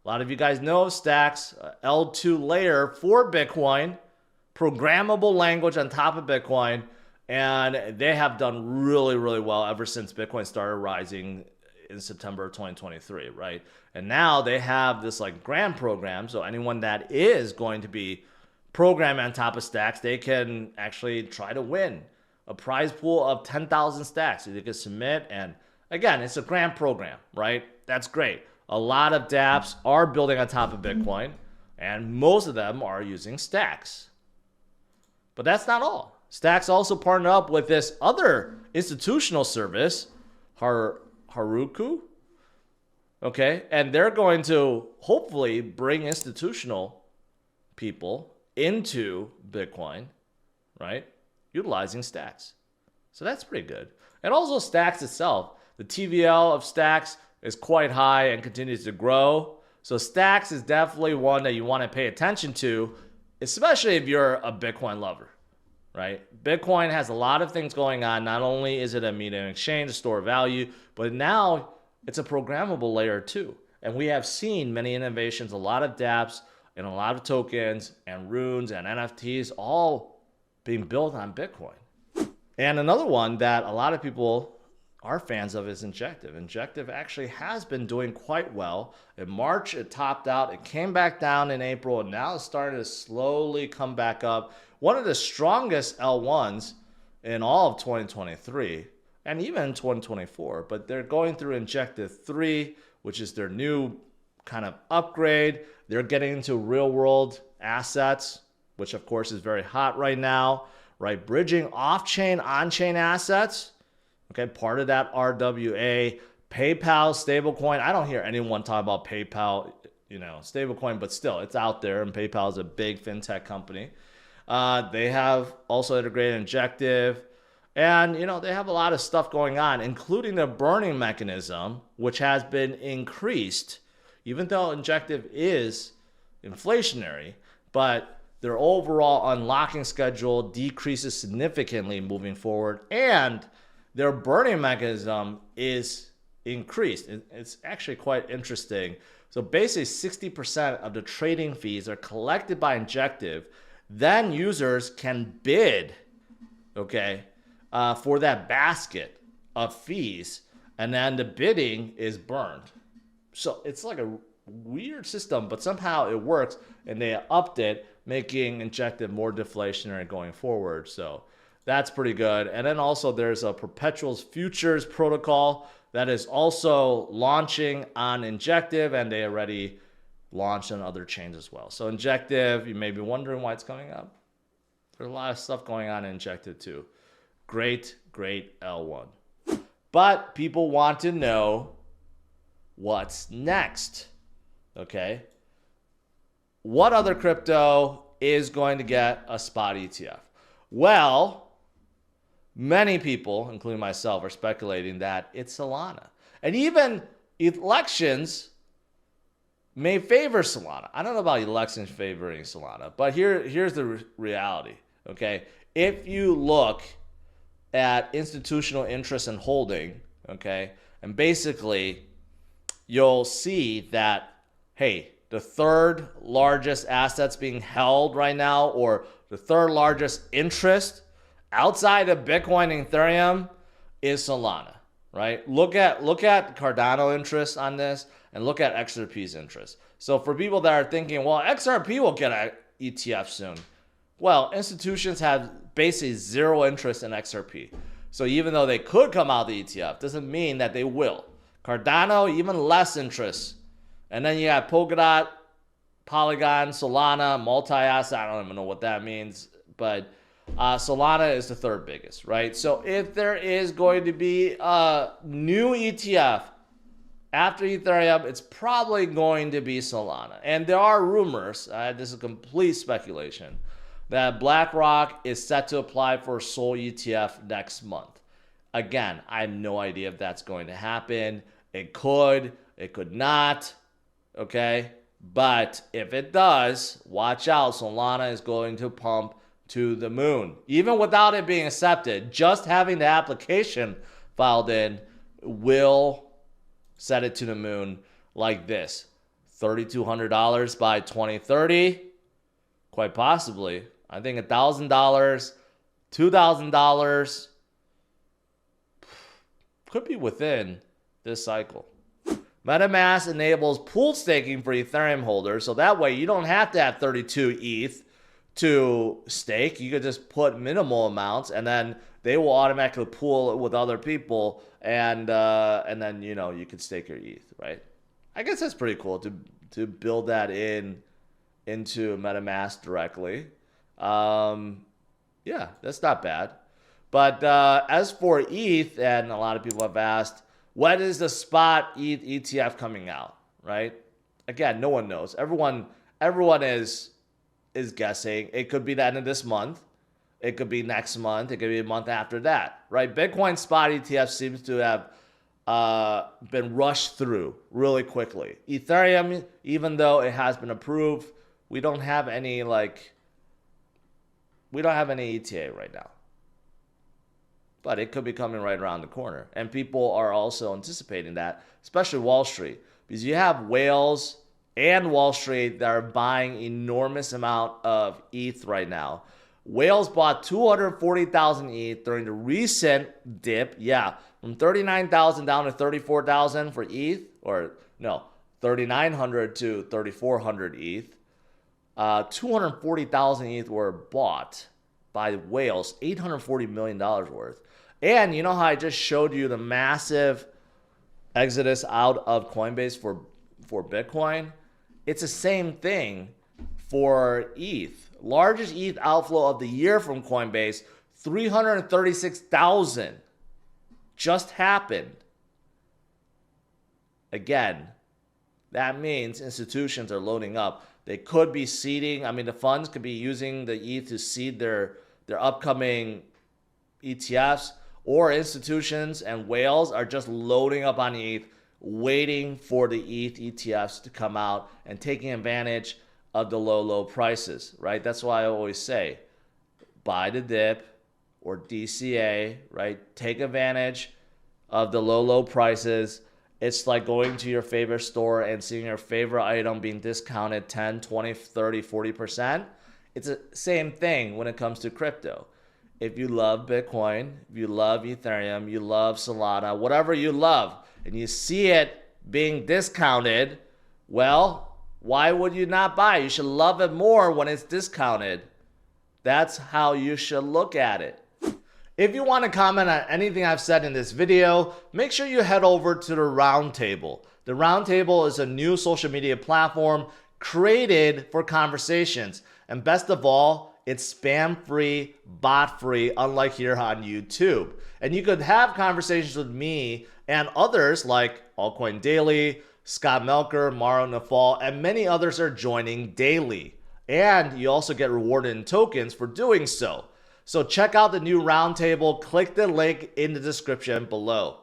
A lot of you guys know of Stacks, L2 layer for Bitcoin, programmable language on top of Bitcoin, and they have done really, really well ever since Bitcoin started rising in September of 2023, right? And now they have this like grant program, so anyone that is going to be programmed on top of Stacks, they can actually try to win a prize pool of 10,000 stacks. So they can submit, and again, it's a grant program, right? That's great. A lot of dApps are building on top of Bitcoin, and most of them are using Stacks. But that's not all. Stacks also partnered up with this other institutional service, Haruku. Okay, and they're going to hopefully bring institutional people into Bitcoin, right? Utilizing Stacks. So that's pretty good. And also Stacks itself, the TVL of Stacks is quite high and continues to grow. So Stacks is definitely one that you want to pay attention to, especially if you're a Bitcoin lover, right? Bitcoin has a lot of things going on. Not only is it a medium exchange, a store of value, but now it's a programmable layer too. And we have seen many innovations, a lot of dApps and a lot of tokens and runes and NFTs all being built on Bitcoin. And another one that a lot of people are fans of is Injective. Injective actually has been doing quite well. In March, it topped out. It came back down in April, and now it's starting to slowly come back up. One of the strongest L1s in all of 2023 and even 2024. But they're going through Injective 3, which is their new kind of upgrade. They're getting into real-world assets, which of course is very hot right now, right? Bridging off-chain, on-chain assets. Okay, part of that RWA, PayPal stablecoin. I don't hear anyone talk about PayPal, stablecoin, but still, it's out there, and PayPal is a big fintech company. They have also integrated Injective, and they have a lot of stuff going on, including the burning mechanism, which has been increased, even though Injective is inflationary, but their overall unlocking schedule decreases significantly moving forward, and their burning mechanism is increased. It's actually quite interesting. So basically 60% of the trading fees are collected by Injective. Then users can bid, for that basket of fees, and then the bidding is burned. So it's like a weird system, but somehow it works, and they upped it, making Injective more deflationary going forward. So that's pretty good. And then also there's a perpetual futures protocol that is also launching on Injective, and they already launched on other chains as well. So Injective, you may be wondering why it's coming up. There's a lot of stuff going on in Injective too. Great L1. But people want to know what's next. Okay? What other crypto is going to get a spot ETF? Well, many people, including myself, are speculating that it's Solana. And even elections may favor Solana. I don't know about elections favoring Solana, but here's the reality, okay? If you look at institutional interest in holding, okay, and basically you'll see that, hey, the third largest assets being held right now, or the third largest interest outside of Bitcoin and Ethereum, is Solana, right? Look at Cardano interest on this, and look at XRP's interest. So for people that are thinking, well, XRP will get an ETF soon. Well, institutions have basically zero interest in XRP. So even though they could come out of the ETF, doesn't mean that they will. Cardano, even less interest. And then you have Polkadot, Polygon, Solana, multi-asset. I don't even know what that means, but Solana is the third biggest, right? So if there is going to be a new ETF after Ethereum, it's probably going to be Solana. And there are rumors, this is complete speculation, that BlackRock is set to apply for a Sol ETF next month. Again, I have no idea if that's going to happen. It could not, okay? But if it does, watch out. Solana is going to pump to the moon. Even without it being accepted, just having the application filed in will set it to the moon like this. $3,200 by 2030? Quite possibly. I think $1,000, $2,000 could be within this cycle. MetaMask enables pooled staking for Ethereum holders, so that way you don't have to have 32 ETH to stake. You could just put minimal amounts, and then they will automatically pool it with other people, and then you could stake your ETH, right? I guess that's pretty cool to build that into MetaMask directly. Yeah, that's not bad. But as for ETH, and a lot of people have asked, when is the spot ETH ETF coming out, right? Again, no one knows. Everyone is guessing. It could be the end of this month. It could be next month. It could be a month after that, right? Bitcoin spot ETF seems to have been rushed through really quickly. Ethereum, even though it has been approved, we don't have any ETA right now. But it could be coming right around the corner. And people are also anticipating that, especially Wall Street, because you have whales and Wall Street that are buying enormous amount of ETH right now. Whales bought 240,000 ETH during the recent dip. Yeah, from 39,000 down to 34,000 for ETH, or no, 3,900 to 3,400 ETH. 240,000 ETH were bought by whales, $840 million worth. And you know how I just showed you the massive exodus out of Coinbase for Bitcoin? It's the same thing for ETH. Largest ETH outflow of the year from Coinbase, 336,000 just happened. Again, that means institutions are loading up. They could be seeding. I mean, the funds could be using the ETH to seed their upcoming ETFs, or institutions and whales are just loading up on ETH, waiting for the ETH ETFs to come out and taking advantage of the low prices, right? That's why I always say, buy the dip or DCA, right? Take advantage of the low prices. It's like going to your favorite store and seeing your favorite item being discounted 10, 20, 30, 40%. It's the same thing when it comes to crypto. If you love Bitcoin, if you love Ethereum, you love Solana, whatever you love, and you see it being discounted, well, why would you not buy? You should love it more when it's discounted. That's how you should look at it. If you want to comment on anything I've said in this video, make sure you head over to the Roundtable. The Roundtable is a new social media platform created for conversations. And best of all, it's spam-free, bot-free, unlike here on YouTube. And you could have conversations with me and others like Altcoin Daily, Scott Melker, Mauro Nafal, and many others are joining daily. And you also get rewarded in tokens for doing so. So check out the new Roundtable. Click the link in the description below.